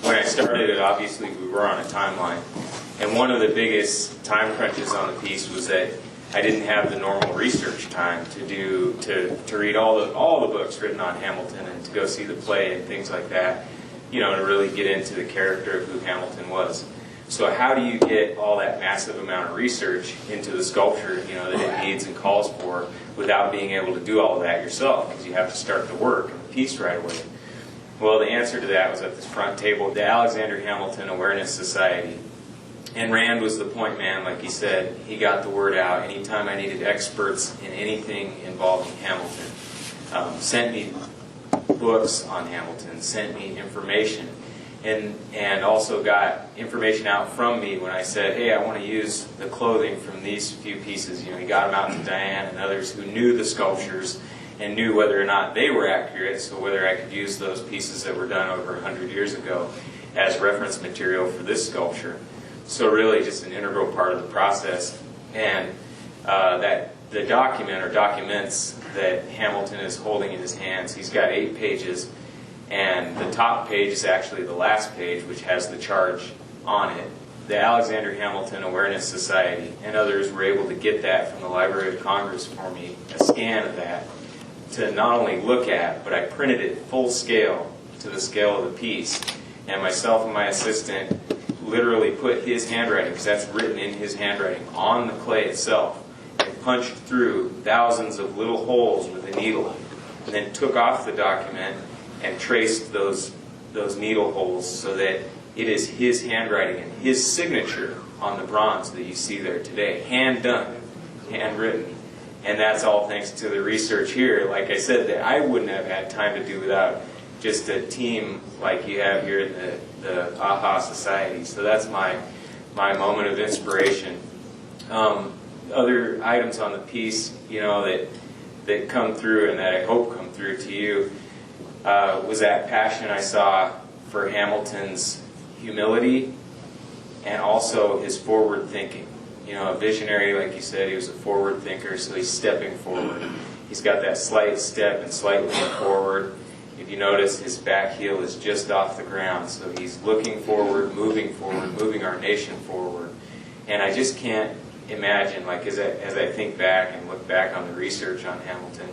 when I started it, obviously we were on a timeline. And one of the biggest time crunches on the piece was that I didn't have the normal research time to read all the books written on Hamilton and to go see the play and things like that, you know, to really get into the character of who Hamilton was. So how do you get all that massive amount of research into the sculpture, you know, that it needs and calls for without being able to do all of that yourself? Because you have to start the work and the piece right away. Well, the answer to that was at this front table, the Alexander Hamilton Awareness Society. And Rand was the point man, like he said. He got the word out anytime I needed experts in anything involving Hamilton. Sent me books on Hamilton, sent me information. And also got information out from me when I said, hey, I want to use the clothing from these few pieces. You know, he got them out to Diane and others who knew the sculptures and knew whether or not they were accurate, so whether I could use those pieces that were done over 100 years ago as reference material for this sculpture. So really just an integral part of the process. And that the document or documents that Hamilton is holding in his hands, he's got 8 pages. And the top page is actually the last page, which has the charge on it. The Alexander Hamilton Awareness Society and others were able to get that from the Library of Congress for me, a scan of that, to not only look at, but I printed it full scale to the scale of the piece. And myself and my assistant literally put his handwriting, because that's written in his handwriting, on the clay itself, and punched through thousands of little holes with a needle, and then took off the document and traced those needle holes so that it is his handwriting and his signature on the bronze that you see there today. Hand done, handwritten. And that's all thanks to the research here, like I said, that I wouldn't have had time to do without just a team like you have here in the AHA Society. So that's my moment of inspiration. Other items on the piece, you know, that come through and that I hope come through to you, was that passion I saw for Hamilton's humility and also his forward thinking. You know, a visionary, like you said, he was a forward thinker, so he's stepping forward. He's got that slight step and slight lean forward. If you notice, his back heel is just off the ground, so he's looking forward, moving our nation forward. And I just can't imagine, like as I think back and look back on the research on Hamilton,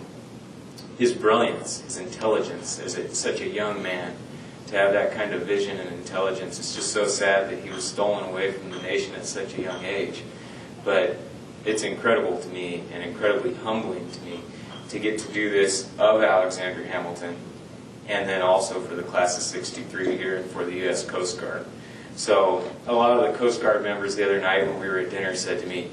his brilliance, his intelligence as such a young man, to have that kind of vision and intelligence. It's just so sad that he was stolen away from the nation at such a young age. But it's incredible to me and incredibly humbling to me to get to do this of Alexander Hamilton, and then also for the class of '63 here and for the U.S. Coast Guard. So a lot of the Coast Guard members the other night when we were at dinner said to me,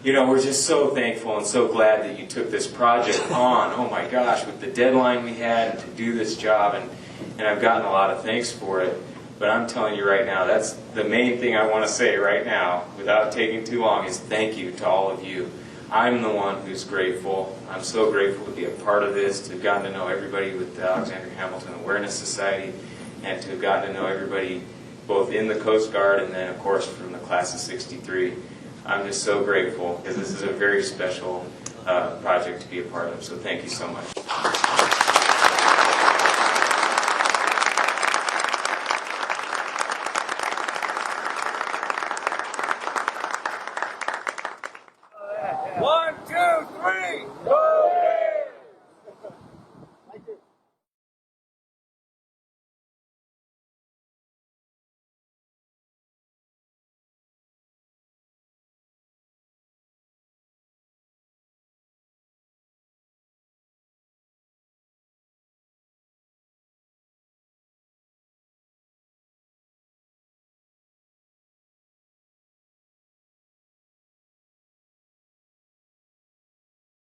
you know, we're just so thankful and so glad that you took this project on. Oh my gosh, with the deadline we had and to do this job, and I've gotten a lot of thanks for it. But I'm telling you right now, that's the main thing I want to say right now, without taking too long, is thank you to all of you. I'm the one who's grateful. I'm so grateful to be a part of this, to have gotten to know everybody with the Alexander Hamilton Awareness Society, and to have gotten to know everybody both in the Coast Guard and then, of course, from the class of '63. I'm just so grateful because this is a very special project to be a part of. So thank you so much.